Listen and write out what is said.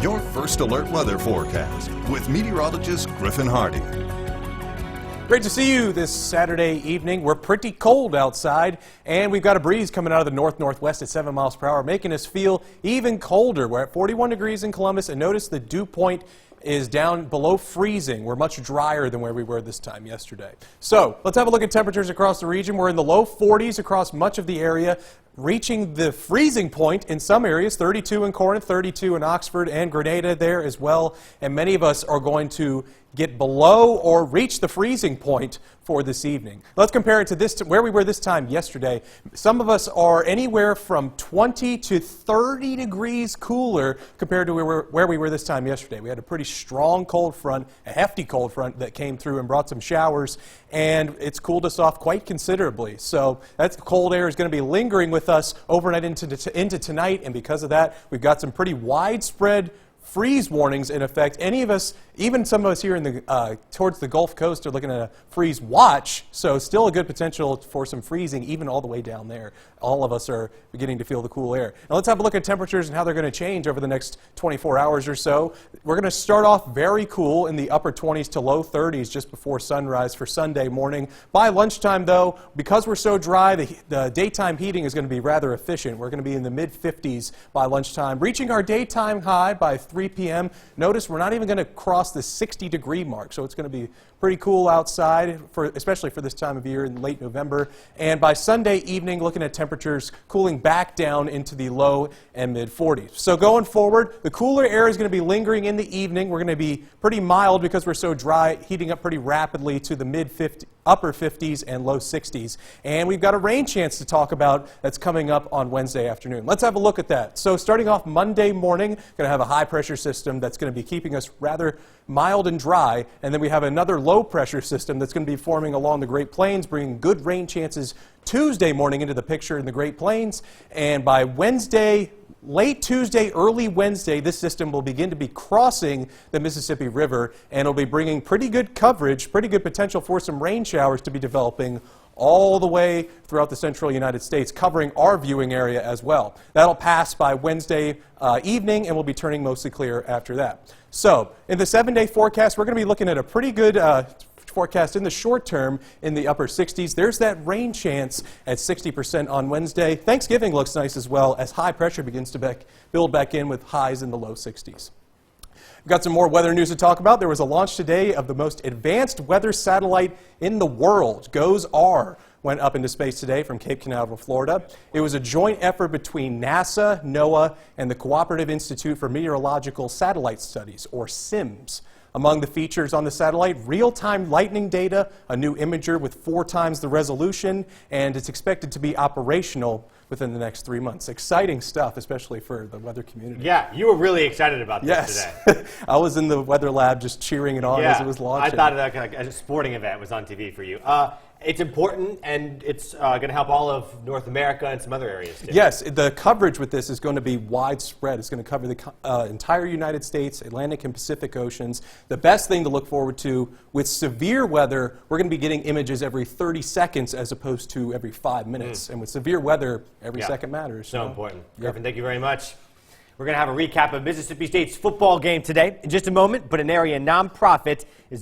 Your First Alert weather forecast with meteorologist Griffin Hardy. Great to see you this Saturday evening. We're pretty cold outside, and we've got a breeze coming out of the north-northwest at 7 miles per hour, making us feel even colder. We're at 41 degrees in Columbus, and notice the dew point is down below freezing. We're much drier than where we were this time yesterday. So let's have a look at temperatures across the region. We're in the low 40s across much of the area, reaching the freezing point in some areas, 32 in Corinth, 32 in Oxford and Grenada there as well. And many of us are going to get below or reach the freezing point for this evening. Let's compare it to where we were this time yesterday. Some of us are anywhere from 20 to 30 degrees cooler compared to where we were this time yesterday. We had a pretty strong cold front, a hefty cold front that came through and brought some showers, and it's cooled us off quite considerably. So that cold air is going to be lingering with us overnight into tonight, and because of that, we've got some pretty widespread freeze warnings in effect. Any of us, even some of us here in the towards the Gulf Coast, are looking at a freeze watch, so still a good potential for some freezing even all the way down there. All of us are beginning to feel the cool air. Now let's have a look at temperatures and how they're going to change over the next 24 hours or so. We're going to start off very cool in the upper 20s to low 30s just before sunrise for Sunday morning. By lunchtime, though, because we're so dry, the daytime heating is going to be rather efficient. We're going to be in the mid-50s by lunchtime, reaching our daytime high by 3 p.m. Notice we're not even going to cross the 60-degree mark, so it's going to be pretty cool outside, especially for this time of year in late November. And by Sunday evening, looking at temperatures cooling back down into the low and mid-40s. So going forward, the cooler air is going to be lingering in the evening. We're going to be pretty mild because we're so dry, heating up pretty rapidly to the upper 50s and low 60s. And we've got a rain chance to talk about that's coming up on Wednesday afternoon. Let's have a look at that. So starting off Monday morning, going to have a high pressure system that's going to be keeping us rather mild and dry, and then we have another low pressure system that's going to be forming along the Great Plains, bringing good rain chances Tuesday morning into the picture in the Great Plains. And by Wednesday, late Tuesday, early Wednesday, this system will begin to be crossing the Mississippi River, and it'll be bringing pretty good coverage, pretty good potential for some rain showers to be developing all the way throughout the central United States, covering our viewing area as well. That'll pass by Wednesday evening, and we'll be turning mostly clear after that. So in the 7-day forecast, we're going to be looking at a pretty good forecast in the short term in the upper 60s. There's that rain chance at 60% on Wednesday. Thanksgiving looks nice as well as high pressure begins to build back in with highs in the low 60s. We've got some more weather news to talk about. There was a launch today of the most advanced weather satellite in the world. GOES-R went up into space today from Cape Canaveral, Florida. It was a joint effort between NASA, NOAA, and the Cooperative Institute for Meteorological Satellite Studies, or CIMS. Among the features on the satellite, real-time lightning data, a new imager with 4 times the resolution, and it's expected to be operational within the next 3 months. Exciting stuff, especially for the weather community. Yeah, you were really excited about this today. I was in the weather lab just cheering it on as it was launching. I thought like a sporting event was on TV for you. It's important, and it's going to help all of North America and some other areas, too. Yes, the coverage with this is going to be widespread. It's going to cover the entire United States, Atlantic and Pacific Oceans. The best thing to look forward to with severe weather, we're going to be getting images every 30 seconds as opposed to every 5 minutes. And with severe weather, every second matters. So important. Griffin, thank you very much. We're going to have a recap of Mississippi State's football game today in just a moment, but an area nonprofit is